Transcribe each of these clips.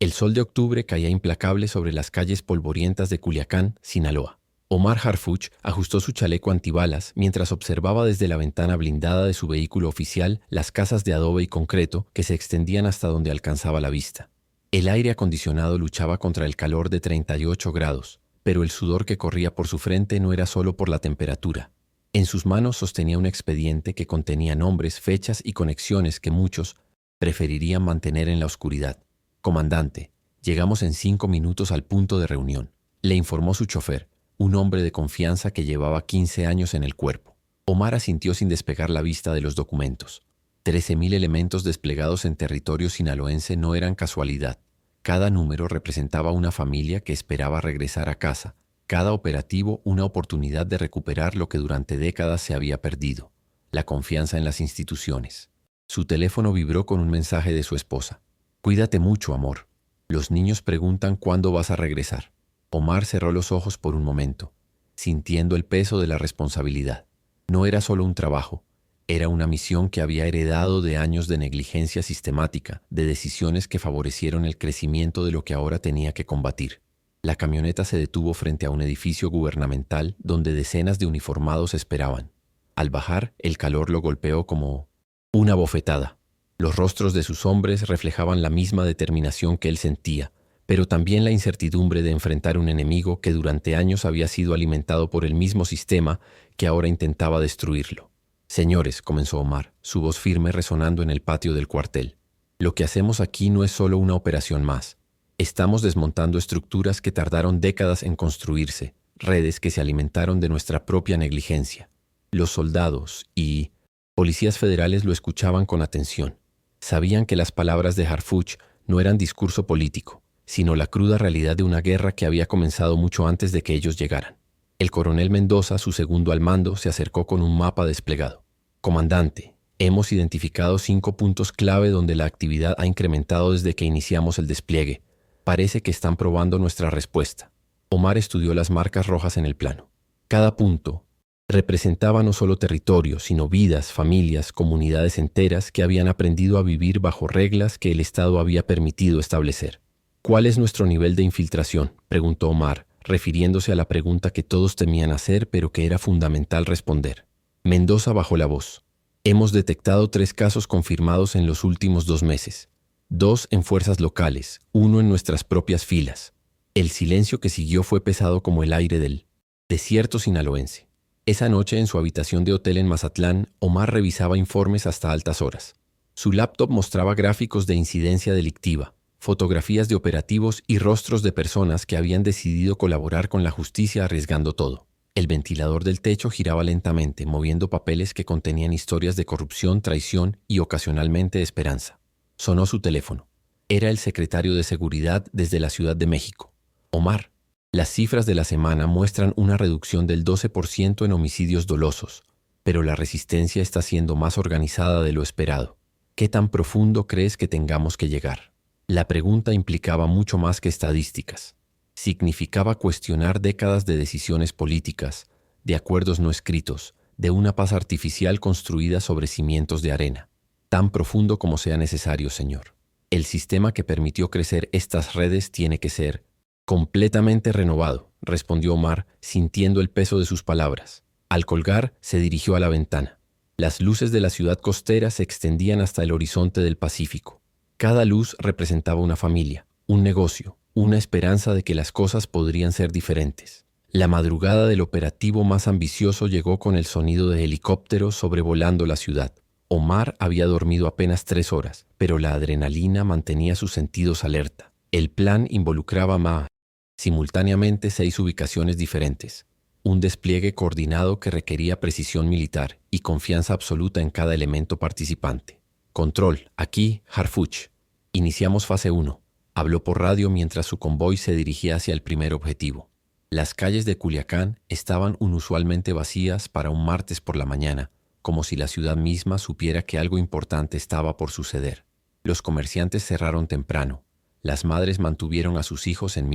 El sol de octubre caía implacable sobre las calles polvorientas de Culiacán, Sinaloa. Omar Harfuch ajustó su chaleco antibalas mientras observaba desde la ventana blindada de su vehículo oficial las casas de adobe y concreto que se extendían hasta donde alcanzaba la vista. El aire acondicionado luchaba contra el calor de 38 grados, pero el sudor que corría por su frente no era solo por la temperatura. En sus manos sostenía un expediente que contenía nombres, fechas y conexiones que muchos preferirían mantener en la oscuridad. «Comandante, llegamos en 5 minutos al punto de reunión», le informó su chofer, un hombre de confianza que llevaba 15 años en el cuerpo. Omar asintió sin despegar la vista de los documentos. 13.000 elementos desplegados en territorio sinaloense no eran casualidad. Cada número representaba una familia que esperaba regresar a casa, cada operativo una oportunidad de recuperar lo que durante décadas se había perdido, la confianza en las instituciones. Su teléfono vibró con un mensaje de su esposa. «Cuídate mucho, amor. Los niños preguntan cuándo vas a regresar». Omar cerró los ojos por un momento, sintiendo el peso de la responsabilidad. No era solo un trabajo, era una misión que había heredado de años de negligencia sistemática, de decisiones que favorecieron el crecimiento de lo que ahora tenía que combatir. La camioneta se detuvo frente a un edificio gubernamental donde decenas de uniformados esperaban. Al bajar, el calor lo golpeó como una bofetada. Los rostros de sus hombres reflejaban la misma determinación que él sentía, pero también la incertidumbre de enfrentar un enemigo que durante años había sido alimentado por el mismo sistema que ahora intentaba destruirlo. «Señores», comenzó Omar, su voz firme resonando en el patio del cuartel, «lo que hacemos aquí no es solo una operación más. Estamos desmontando estructuras que tardaron décadas en construirse, redes que se alimentaron de nuestra propia negligencia». Los soldados y policías federales lo escuchaban con atención. Sabían que las palabras de Harfuch no eran discurso político, sino la cruda realidad de una guerra que había comenzado mucho antes de que ellos llegaran. El coronel Mendoza, su segundo al mando, se acercó con un mapa desplegado. «Comandante, hemos identificado 5 puntos clave donde la actividad ha incrementado desde que iniciamos el despliegue. Parece que están probando nuestra respuesta». Omar estudió las marcas rojas en el plano. Cada punto representaba no solo territorio, sino vidas, familias, comunidades enteras que habían aprendido a vivir bajo reglas que el Estado había permitido establecer. «¿Cuál es nuestro nivel de infiltración?», preguntó Omar, refiriéndose a la pregunta que todos temían hacer pero que era fundamental responder. Mendoza bajó la voz. «Hemos detectado 3 casos confirmados en los últimos 2 meses. 2 en fuerzas locales, 1 en nuestras propias filas». El silencio que siguió fue pesado como el aire del desierto sinaloense. Esa noche, en su habitación de hotel en Mazatlán, Omar revisaba informes hasta altas horas. Su laptop mostraba gráficos de incidencia delictiva, fotografías de operativos y rostros de personas que habían decidido colaborar con la justicia arriesgando todo. El ventilador del techo giraba lentamente, moviendo papeles que contenían historias de corrupción, traición y ocasionalmente esperanza. Sonó su teléfono. Era el secretario de Seguridad desde la Ciudad de México. «Omar, las cifras de la semana muestran una reducción del 12% en homicidios dolosos, pero la resistencia está siendo más organizada de lo esperado. ¿Qué tan profundo crees que tengamos que llegar?». La pregunta implicaba mucho más que estadísticas. Significaba cuestionar décadas de decisiones políticas, de acuerdos no escritos, de una paz artificial construida sobre cimientos de arena. «Tan profundo como sea necesario, señor. El sistema que permitió crecer estas redes tiene que ser completamente renovado», respondió Omar, sintiendo el peso de sus palabras. Al colgar, se dirigió a la ventana. Las luces de la ciudad costera se extendían hasta el horizonte del Pacífico. Cada luz representaba una familia, un negocio, una esperanza de que las cosas podrían ser diferentes. La madrugada del operativo más ambicioso llegó con el sonido de helicópteros sobrevolando la ciudad. Omar había dormido apenas 3 horas, pero la adrenalina mantenía sus sentidos alerta. El plan involucraba simultáneamente 6 ubicaciones diferentes. Un despliegue coordinado que requería precisión militar y confianza absoluta en cada elemento participante. «Control, aquí Harfuch. Iniciamos fase 1», habló por radio mientras su convoy se dirigía hacia el primer objetivo. Las calles de Culiacán estaban inusualmente vacías para un martes por la mañana, como si la ciudad misma supiera que algo importante estaba por suceder. Los comerciantes cerraron temprano. Las madres mantuvieron a sus hijos en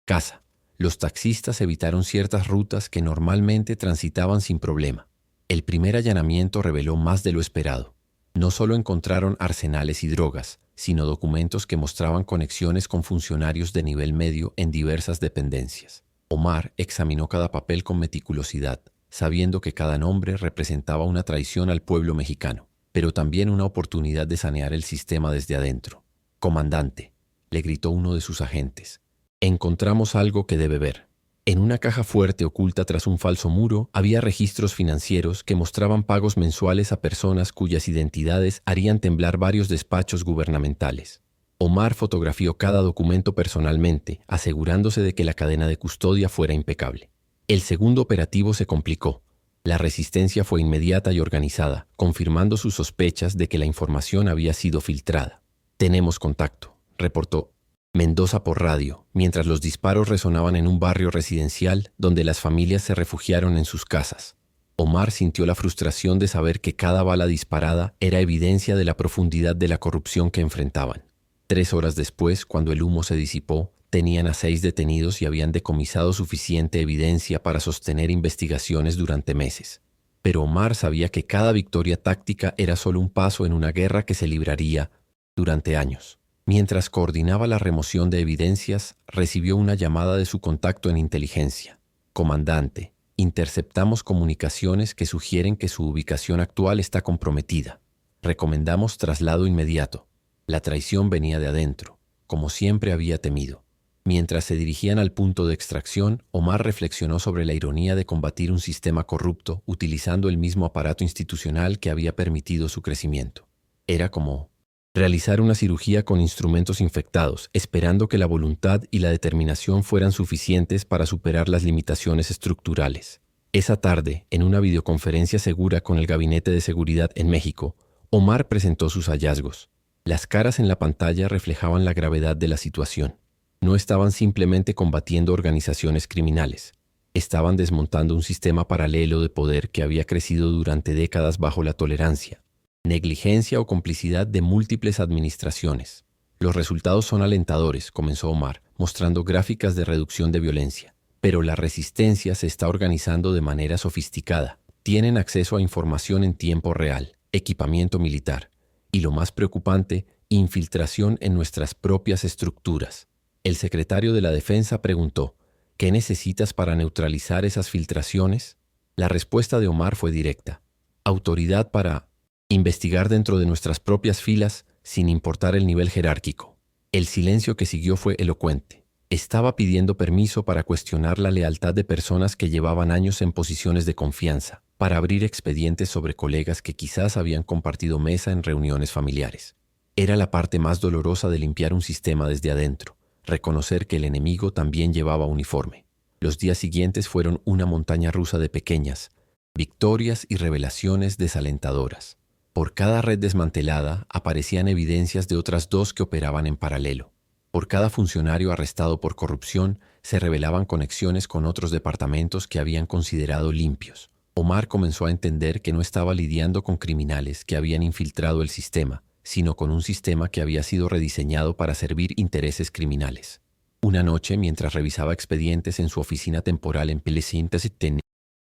casa. Los taxistas evitaron ciertas rutas que normalmente transitaban sin problema. El primer allanamiento reveló más de lo esperado. No solo encontraron arsenales y drogas, sino documentos que mostraban conexiones con funcionarios de nivel medio en diversas dependencias. Omar examinó cada papel con meticulosidad, sabiendo que cada nombre representaba una traición al pueblo mexicano, pero también una oportunidad de sanear el sistema desde adentro. «Comandante», le gritó uno de sus agentes, «encontramos algo que debe ver». En una caja fuerte oculta tras un falso muro había registros financieros que mostraban pagos mensuales a personas cuyas identidades harían temblar varios despachos gubernamentales. Omar fotografió cada documento personalmente, asegurándose de que la cadena de custodia fuera impecable. El segundo operativo se complicó. La resistencia fue inmediata y organizada, confirmando sus sospechas de que la información había sido filtrada. «Tenemos contacto», reportó Mendoza por radio, mientras los disparos resonaban en un barrio residencial donde las familias se refugiaron en sus casas. Omar sintió la frustración de saber que cada bala disparada era evidencia de la profundidad de la corrupción que enfrentaban. 3 horas después, cuando el humo se disipó, tenían a 6 detenidos y habían decomisado suficiente evidencia para sostener investigaciones durante meses. Pero Omar sabía que cada victoria táctica era solo un paso en una guerra que se libraría durante años. Mientras coordinaba la remoción de evidencias, recibió una llamada de su contacto en inteligencia. «Comandante, interceptamos comunicaciones que sugieren que su ubicación actual está comprometida. Recomendamos traslado inmediato». La traición venía de adentro, como siempre había temido. Mientras se dirigían al punto de extracción, Omar reflexionó sobre la ironía de combatir un sistema corrupto utilizando el mismo aparato institucional que había permitido su crecimiento. Era como realizar una cirugía con instrumentos infectados, esperando que la voluntad y la determinación fueran suficientes para superar las limitaciones estructurales. Esa tarde, en una videoconferencia segura con el Gabinete de Seguridad en México, Omar presentó sus hallazgos. Las caras en la pantalla reflejaban la gravedad de la situación. No estaban simplemente combatiendo organizaciones criminales. Estaban desmontando un sistema paralelo de poder que había crecido durante décadas bajo la tolerancia, negligencia o complicidad de múltiples administraciones. «Los resultados son alentadores», comenzó Omar, mostrando gráficas de reducción de violencia. «Pero la resistencia se está organizando de manera sofisticada. Tienen acceso a información en tiempo real, equipamiento militar y, lo más preocupante, infiltración en nuestras propias estructuras». El secretario de la Defensa preguntó, «¿Qué necesitas para neutralizar esas filtraciones?». La respuesta de Omar fue directa: «Autoridad para investigar dentro de nuestras propias filas sin importar el nivel jerárquico». El silencio que siguió fue elocuente. Estaba pidiendo permiso para cuestionar la lealtad de personas que llevaban años en posiciones de confianza, para abrir expedientes sobre colegas que quizás habían compartido mesa en reuniones familiares. Era la parte más dolorosa de limpiar un sistema desde adentro, reconocer que el enemigo también llevaba uniforme. Los días siguientes fueron una montaña rusa de pequeñas victorias y revelaciones desalentadoras. Por cada red desmantelada aparecían evidencias de otras 2 que operaban en paralelo. Por cada funcionario arrestado por corrupción se revelaban conexiones con otros departamentos que habían considerado limpios. Omar comenzó a entender que no estaba lidiando con criminales que habían infiltrado el sistema, sino con un sistema que había sido rediseñado para servir intereses criminales. Una noche, mientras revisaba expedientes en su oficina temporal en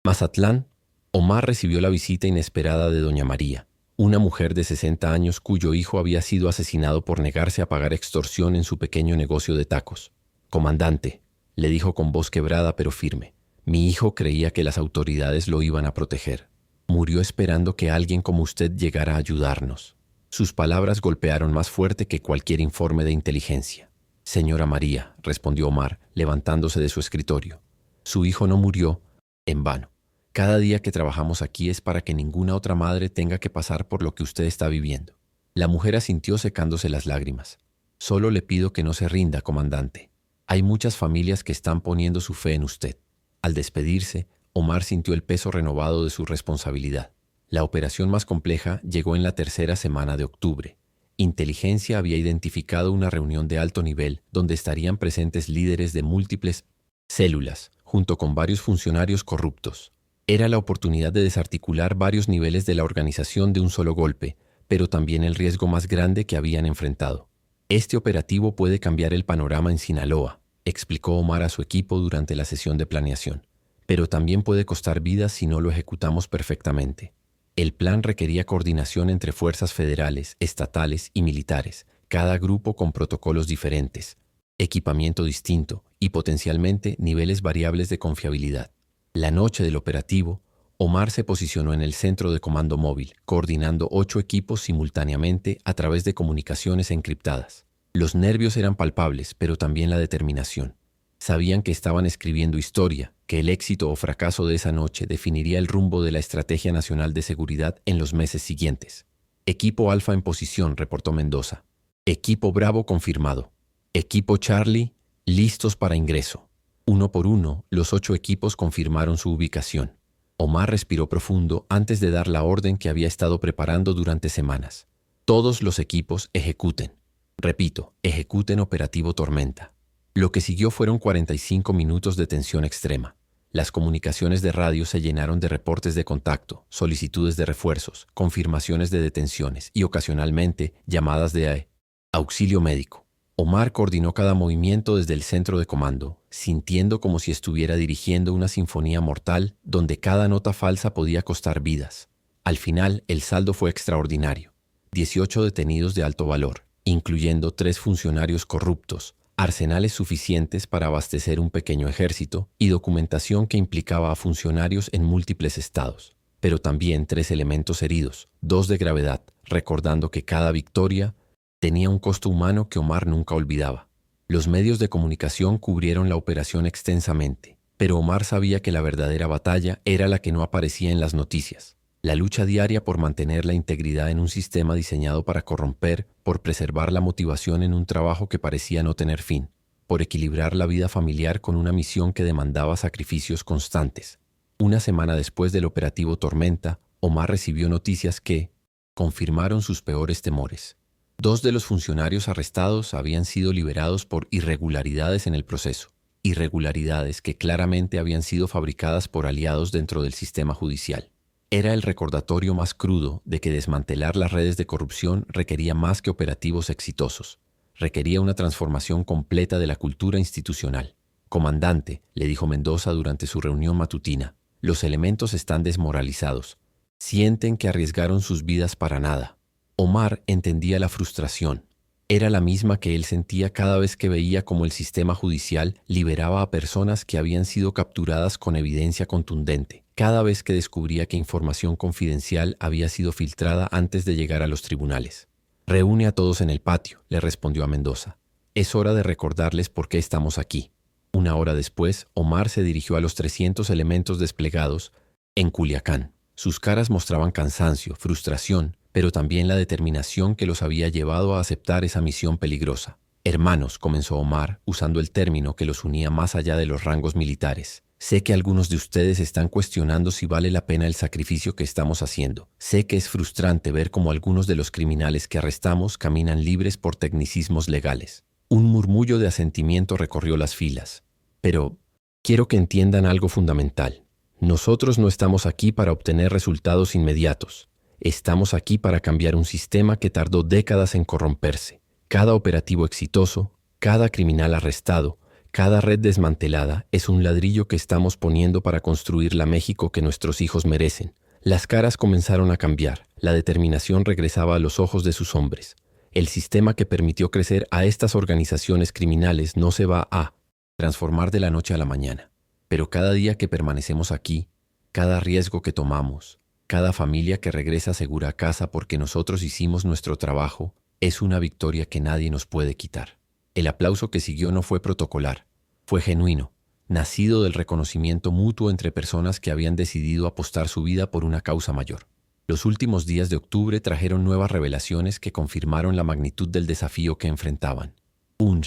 Mazatlán, Omar recibió la visita inesperada de doña María, una mujer de 60 años cuyo hijo había sido asesinado por negarse a pagar extorsión en su pequeño negocio de tacos. «Comandante», le dijo con voz quebrada pero firme, «mi hijo creía que las autoridades lo iban a proteger. Murió esperando que alguien como usted llegara a ayudarnos». Sus palabras golpearon más fuerte que cualquier informe de inteligencia. «Señora María», respondió Omar, levantándose de su escritorio, «su hijo no murió en vano. Cada día que trabajamos aquí es para que ninguna otra madre tenga que pasar por lo que usted está viviendo». La mujer asintió secándose las lágrimas. «Solo le pido que no se rinda, comandante. Hay muchas familias que están poniendo su fe en usted». Al despedirse, Omar sintió el peso renovado de su responsabilidad. La operación más compleja llegó en la 3ª semana de octubre. Inteligencia había identificado una reunión de alto nivel donde estarían presentes líderes de múltiples células, junto con varios funcionarios corruptos. Era la oportunidad de desarticular varios niveles de la organización de un solo golpe, pero también el riesgo más grande que habían enfrentado. «Este operativo puede cambiar el panorama en Sinaloa», explicó Omar a su equipo durante la sesión de planeación, «pero también puede costar vidas si no lo ejecutamos perfectamente». El plan requería coordinación entre fuerzas federales, estatales y militares, cada grupo con protocolos diferentes, equipamiento distinto y potencialmente niveles variables de confiabilidad. La noche del operativo, Omar se posicionó en el centro de comando móvil, coordinando 8 equipos simultáneamente a través de comunicaciones encriptadas. Los nervios eran palpables, pero también la determinación. Sabían que estaban escribiendo historia, que el éxito o fracaso de esa noche definiría el rumbo de la Estrategia Nacional de Seguridad en los meses siguientes. Equipo Alfa en posición, reportó Mendoza. Equipo Bravo confirmado. Equipo Charlie, listos para ingreso. Uno por uno, los 8 equipos confirmaron su ubicación. Omar respiró profundo antes de dar la orden que había estado preparando durante semanas. Todos los equipos ejecuten. Repito, ejecuten operativo Tormenta. Lo que siguió fueron 45 minutos de tensión extrema. Las comunicaciones de radio se llenaron de reportes de contacto, solicitudes de refuerzos, confirmaciones de detenciones y ocasionalmente llamadas de auxilio médico. Omar coordinó cada movimiento desde el centro de comando, sintiendo como si estuviera dirigiendo una sinfonía mortal donde cada nota falsa podía costar vidas. Al final, el saldo fue extraordinario. 18 detenidos de alto valor, incluyendo 3 funcionarios corruptos, arsenales suficientes para abastecer un pequeño ejército y documentación que implicaba a funcionarios en múltiples estados. Pero también 3 elementos heridos, 2 de gravedad, recordando que cada victoria tenía un costo humano que Omar nunca olvidaba. Los medios de comunicación cubrieron la operación extensamente, pero Omar sabía que la verdadera batalla era la que no aparecía en las noticias. La lucha diaria por mantener la integridad en un sistema diseñado para corromper, por preservar la motivación en un trabajo que parecía no tener fin, por equilibrar la vida familiar con una misión que demandaba sacrificios constantes. Una semana después del operativo Tormenta, Omar recibió noticias que confirmaron sus peores temores. 2 de los funcionarios arrestados habían sido liberados por irregularidades en el proceso, irregularidades que claramente habían sido fabricadas por aliados dentro del sistema judicial. Era el recordatorio más crudo de que desmantelar las redes de corrupción requería más que operativos exitosos. Requería una transformación completa de la cultura institucional. Comandante, le dijo Mendoza durante su reunión matutina, los elementos están desmoralizados. Sienten que arriesgaron sus vidas para nada. Omar entendía la frustración. Era la misma que él sentía cada vez que veía cómo el sistema judicial liberaba a personas que habían sido capturadas con evidencia contundente, cada vez que descubría que información confidencial había sido filtrada antes de llegar a los tribunales. «Reúne a todos en el patio», le respondió a Mendoza. «Es hora de recordarles por qué estamos aquí». Una hora después, Omar se dirigió a los 300 elementos desplegados en Culiacán. Sus caras mostraban cansancio, frustración, pero también la determinación que los había llevado a aceptar esa misión peligrosa. «Hermanos», comenzó Omar, usando el término que los unía más allá de los rangos militares. «Sé que algunos de ustedes están cuestionando si vale la pena el sacrificio que estamos haciendo. Sé que es frustrante ver cómo algunos de los criminales que arrestamos caminan libres por tecnicismos legales». Un murmullo de asentimiento recorrió las filas. «Pero quiero que entiendan algo fundamental. Nosotros no estamos aquí para obtener resultados inmediatos. Estamos aquí para cambiar un sistema que tardó décadas en corromperse. Cada operativo exitoso, cada criminal arrestado, cada red desmantelada es un ladrillo que estamos poniendo para construir la México que nuestros hijos merecen». Las caras comenzaron a cambiar. La determinación regresaba a los ojos de sus hombres. El sistema que permitió crecer a estas organizaciones criminales no se va a transformar de la noche a la mañana. Pero cada día que permanecemos aquí, cada riesgo que tomamos, cada familia que regresa segura a casa porque nosotros hicimos nuestro trabajo, es una victoria que nadie nos puede quitar. El aplauso que siguió no fue protocolar, fue genuino, nacido del reconocimiento mutuo entre personas que habían decidido apostar su vida por una causa mayor. Los últimos días de octubre trajeron nuevas revelaciones que confirmaron la magnitud del desafío que enfrentaban. Un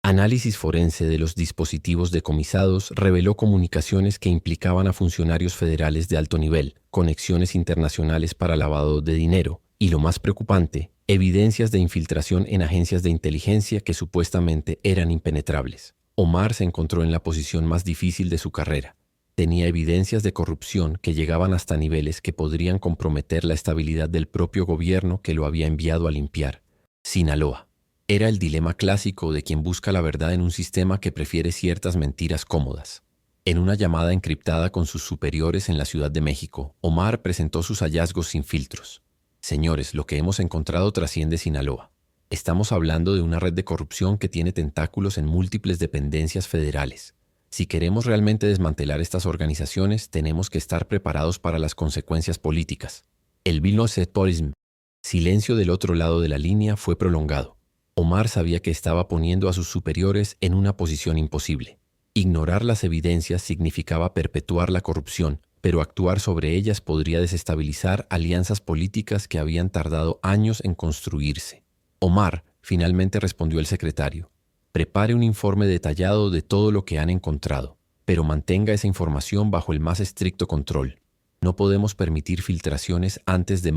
análisis forense de los dispositivos decomisados reveló comunicaciones que implicaban a funcionarios federales de alto nivel, conexiones internacionales para lavado de dinero y, lo más preocupante, evidencias de infiltración en agencias de inteligencia que supuestamente eran impenetrables. Omar se encontró en la posición más difícil de su carrera. Tenía evidencias de corrupción que llegaban hasta niveles que podrían comprometer la estabilidad del propio gobierno que lo había enviado a limpiar Sinaloa. Era el dilema clásico de quien busca la verdad en un sistema que prefiere ciertas mentiras cómodas. En una llamada encriptada con sus superiores en la Ciudad de México, Omar presentó sus hallazgos sin filtros. «Señores, lo que hemos encontrado trasciende Sinaloa. Estamos hablando de una red de corrupción que tiene tentáculos en múltiples dependencias federales. Si queremos realmente desmantelar estas organizaciones, tenemos que estar preparados para las consecuencias políticas. El Vilnocepolism. Silencio del otro lado de la línea fue prolongado. Omar sabía que estaba poniendo a sus superiores en una posición imposible. Ignorar las evidencias significaba perpetuar la corrupción, pero actuar sobre ellas podría desestabilizar alianzas políticas que habían tardado años en construirse. Omar, finalmente respondió el secretario, prepare un informe detallado de todo lo que han encontrado, pero mantenga esa información bajo el más estricto control. No podemos permitir filtraciones antes de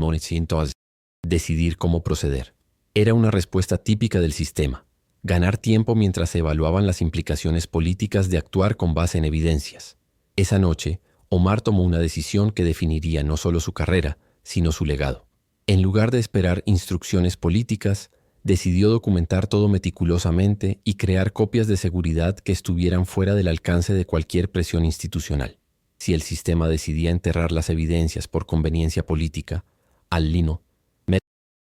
decidir cómo proceder. Era una respuesta típica del sistema. Ganar tiempo mientras se evaluaban las implicaciones políticas de actuar con base en evidencias. Esa noche, Omar tomó una decisión que definiría no solo su carrera, sino su legado. En lugar de esperar instrucciones políticas, decidió documentar todo meticulosamente y crear copias de seguridad que estuvieran fuera del alcance de cualquier presión institucional. Si el sistema decidía enterrar las evidencias por conveniencia política, al lino,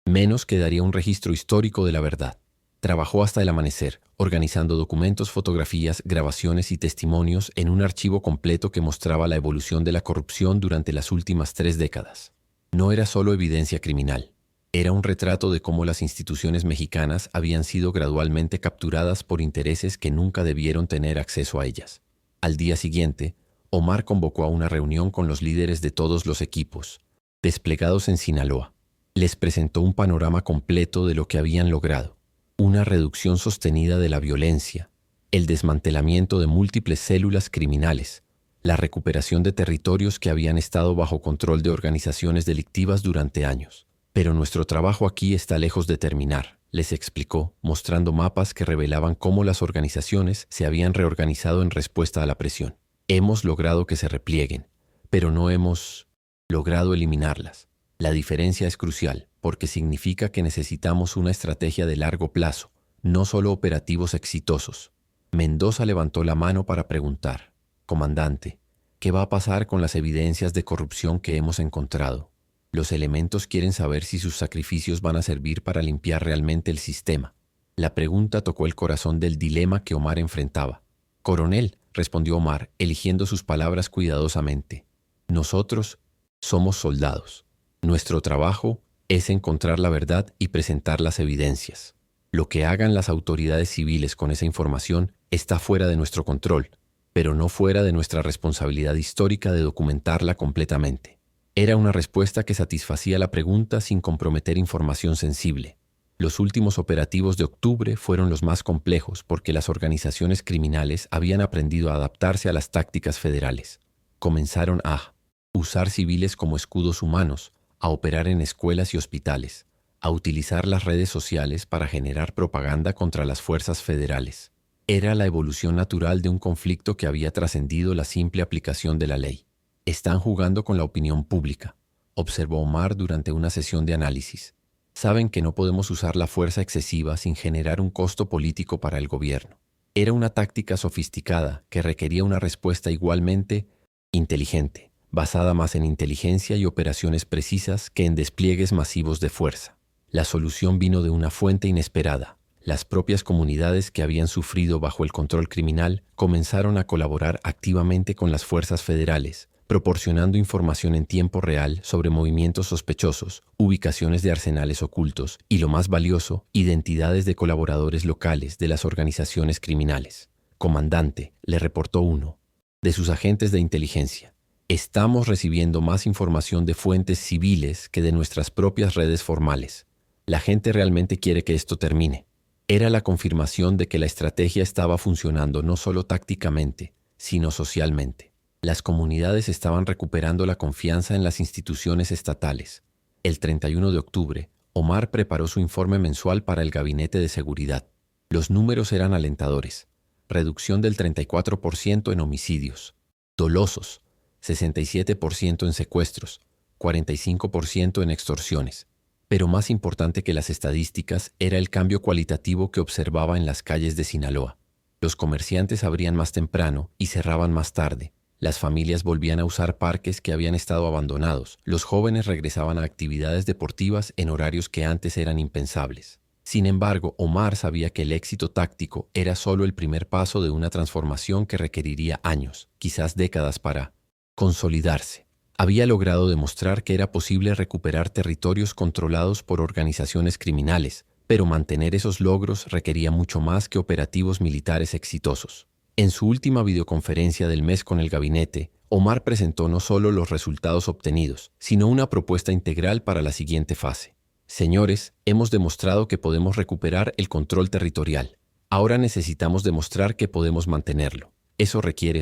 menos quedaría un registro histórico de la verdad. Trabajó hasta el amanecer, organizando documentos, fotografías, grabaciones y testimonios en un archivo completo que mostraba la evolución de la corrupción durante las últimas 3 décadas. No era solo evidencia criminal. Era un retrato de cómo las instituciones mexicanas habían sido gradualmente capturadas por intereses que nunca debieron tener acceso a ellas. Al día siguiente, Omar convocó a una reunión con los líderes de todos los equipos, desplegados en Sinaloa. Les presentó un panorama completo de lo que habían logrado. Una reducción sostenida de la violencia, el desmantelamiento de múltiples células criminales, la recuperación de territorios que habían estado bajo control de organizaciones delictivas durante años. Pero nuestro trabajo aquí está lejos de terminar, les explicó, mostrando mapas que revelaban cómo las organizaciones se habían reorganizado en respuesta a la presión. Hemos logrado que se replieguen, pero no hemos logrado eliminarlas. La diferencia es crucial, porque significa que necesitamos una estrategia de largo plazo, no solo operativos exitosos. Mendoza levantó la mano para preguntar, comandante, ¿qué va a pasar con las evidencias de corrupción que hemos encontrado? Los elementos quieren saber si sus sacrificios van a servir para limpiar realmente el sistema. La pregunta tocó el corazón del dilema que Omar enfrentaba. Coronel, respondió Omar, eligiendo sus palabras cuidadosamente. Nosotros somos soldados. Nuestro trabajo es encontrar la verdad y presentar las evidencias. Lo que hagan las autoridades civiles con esa información está fuera de nuestro control, pero no fuera de nuestra responsabilidad histórica de documentarla completamente. Era una respuesta que satisfacía la pregunta sin comprometer información sensible. Los últimos operativos de octubre fueron los más complejos porque las organizaciones criminales habían aprendido a adaptarse a las tácticas federales. Comenzaron a usar civiles como escudos humanos, a operar en escuelas y hospitales, a utilizar las redes sociales para generar propaganda contra las fuerzas federales. Era la evolución natural de un conflicto que había trascendido la simple aplicación de la ley. Están jugando con la opinión pública, observó Omar durante una sesión de análisis. Saben que no podemos usar la fuerza excesiva sin generar un costo político para el gobierno. Era una táctica sofisticada que requería una respuesta igualmente inteligente, basada más en inteligencia y operaciones precisas que en despliegues masivos de fuerza. La solución vino de una fuente inesperada. Las propias comunidades que habían sufrido bajo el control criminal comenzaron a colaborar activamente con las fuerzas federales, proporcionando información en tiempo real sobre movimientos sospechosos, ubicaciones de arsenales ocultos y, lo más valioso, identidades de colaboradores locales de las organizaciones criminales. Comandante, le reportó uno de sus agentes de inteligencia. Estamos recibiendo más información de fuentes civiles que de nuestras propias redes formales. La gente realmente quiere que esto termine. Era la confirmación de que la estrategia estaba funcionando no solo tácticamente, sino socialmente. Las comunidades estaban recuperando la confianza en las instituciones estatales. El 31 de octubre, Omar preparó su informe mensual para el Gabinete de Seguridad. Los números eran alentadores. Reducción del 34% en homicidios dolosos, 67% en secuestros, 45% en extorsiones. Pero más importante que las estadísticas era el cambio cualitativo que observaba en las calles de Sinaloa. Los comerciantes abrían más temprano y cerraban más tarde. Las familias volvían a usar parques que habían estado abandonados. Los jóvenes regresaban a actividades deportivas en horarios que antes eran impensables. Sin embargo, Omar sabía que el éxito táctico era solo el primer paso de una transformación que requeriría años, quizás décadas para consolidarse. Había logrado demostrar que era posible recuperar territorios controlados por organizaciones criminales, pero mantener esos logros requería mucho más que operativos militares exitosos. En su última videoconferencia del mes con el gabinete, Omar presentó no solo los resultados obtenidos, sino una propuesta integral para la siguiente fase. Señores, hemos demostrado que podemos recuperar el control territorial. Ahora necesitamos demostrar que podemos mantenerlo. Eso requiere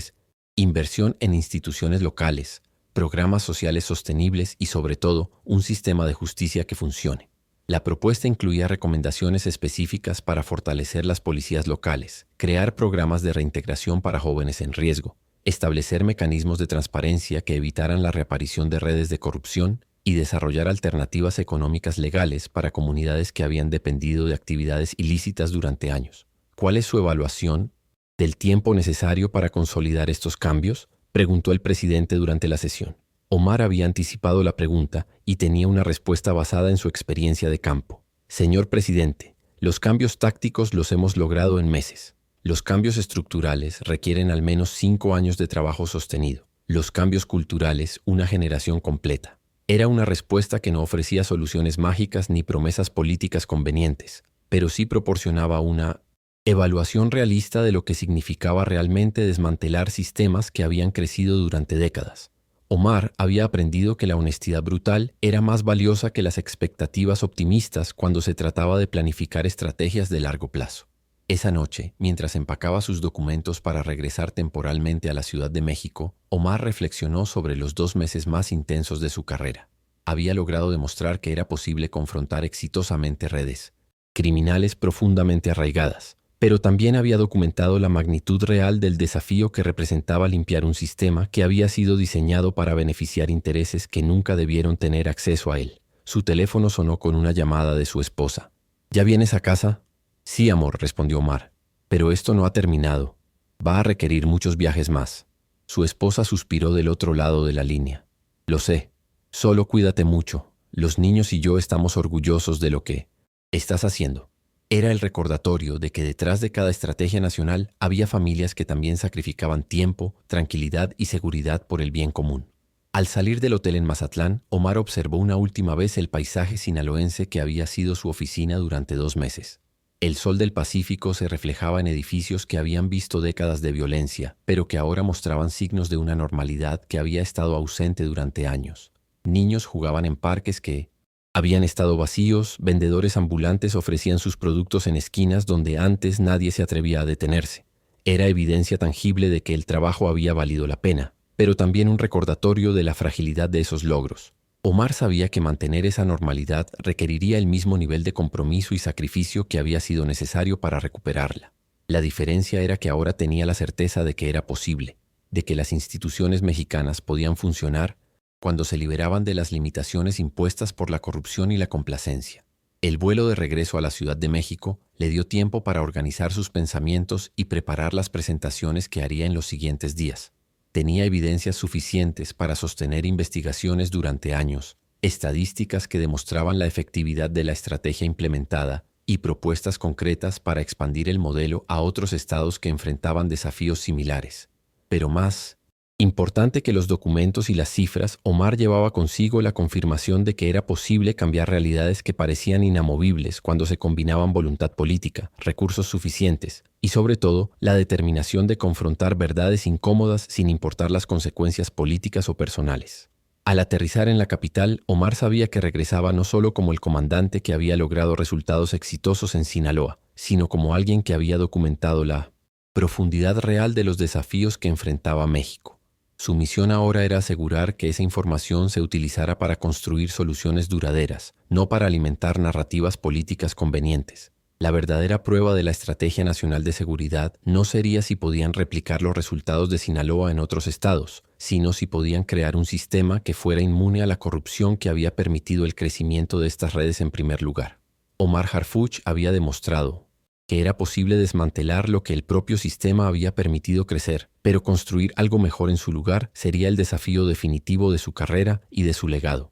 inversión en instituciones locales, programas sociales sostenibles y, sobre todo, un sistema de justicia que funcione. La propuesta incluía recomendaciones específicas para fortalecer las policías locales, crear programas de reintegración para jóvenes en riesgo, establecer mecanismos de transparencia que evitaran la reaparición de redes de corrupción y desarrollar alternativas económicas legales para comunidades que habían dependido de actividades ilícitas durante años. ¿Cuál es su evaluación del tiempo necesario para consolidar estos cambios?, preguntó el presidente durante la sesión. Omar había anticipado la pregunta y tenía una respuesta basada en su experiencia de campo. Señor presidente, los cambios tácticos los hemos logrado en meses. Los cambios estructurales requieren al menos 5 años de trabajo sostenido. Los cambios culturales, una generación completa. Era una respuesta que no ofrecía soluciones mágicas ni promesas políticas convenientes, pero sí proporcionaba una evaluación realista de lo que significaba realmente desmantelar sistemas que habían crecido durante décadas. Omar había aprendido que la honestidad brutal era más valiosa que las expectativas optimistas cuando se trataba de planificar estrategias de largo plazo. Esa noche, mientras empacaba sus documentos para regresar temporalmente a la Ciudad de México, Omar reflexionó sobre los 2 meses más intensos de su carrera. Había logrado demostrar que era posible confrontar exitosamente redes criminales profundamente arraigadas, pero también había documentado la magnitud real del desafío que representaba limpiar un sistema que había sido diseñado para beneficiar intereses que nunca debieron tener acceso a él. Su teléfono sonó con una llamada de su esposa. ¿Ya vienes a casa? Sí, amor, respondió Omar, pero esto no ha terminado. Va a requerir muchos viajes más. Su esposa suspiró del otro lado de la línea. Lo sé. Solo cuídate mucho. Los niños y yo estamos orgullosos de lo que estás haciendo. Era el recordatorio de que detrás de cada estrategia nacional había familias que también sacrificaban tiempo, tranquilidad y seguridad por el bien común. Al salir del hotel en Mazatlán, Omar observó una última vez el paisaje sinaloense que había sido su oficina durante 2 meses. El sol del Pacífico se reflejaba en edificios que habían visto décadas de violencia, pero que ahora mostraban signos de una normalidad que había estado ausente durante años. Niños jugaban en parques que habían estado vacíos, vendedores ambulantes ofrecían sus productos en esquinas donde antes nadie se atrevía a detenerse. Era evidencia tangible de que el trabajo había valido la pena, pero también un recordatorio de la fragilidad de esos logros. Omar sabía que mantener esa normalidad requeriría el mismo nivel de compromiso y sacrificio que había sido necesario para recuperarla. La diferencia era que ahora tenía la certeza de que era posible, de que las instituciones mexicanas podían funcionar cuando se liberaban de las limitaciones impuestas por la corrupción y la complacencia. El vuelo de regreso a la Ciudad de México le dio tiempo para organizar sus pensamientos y preparar las presentaciones que haría en los siguientes días. Tenía evidencias suficientes para sostener investigaciones durante años, estadísticas que demostraban la efectividad de la estrategia implementada y propuestas concretas para expandir el modelo a otros estados que enfrentaban desafíos similares. Pero más importante que los documentos y las cifras, Omar llevaba consigo la confirmación de que era posible cambiar realidades que parecían inamovibles cuando se combinaban voluntad política, recursos suficientes y, sobre todo, la determinación de confrontar verdades incómodas sin importar las consecuencias políticas o personales. Al aterrizar en la capital, Omar sabía que regresaba no solo como el comandante que había logrado resultados exitosos en Sinaloa, sino como alguien que había documentado la profundidad real de los desafíos que enfrentaba México. Su misión ahora era asegurar que esa información se utilizara para construir soluciones duraderas, no para alimentar narrativas políticas convenientes. La verdadera prueba de la Estrategia Nacional de Seguridad no sería si podían replicar los resultados de Sinaloa en otros estados, sino si podían crear un sistema que fuera inmune a la corrupción que había permitido el crecimiento de estas redes en primer lugar. Omar Harfuch había demostrado que era posible desmantelar lo que el propio sistema había permitido crecer, pero construir algo mejor en su lugar sería el desafío definitivo de su carrera y de su legado.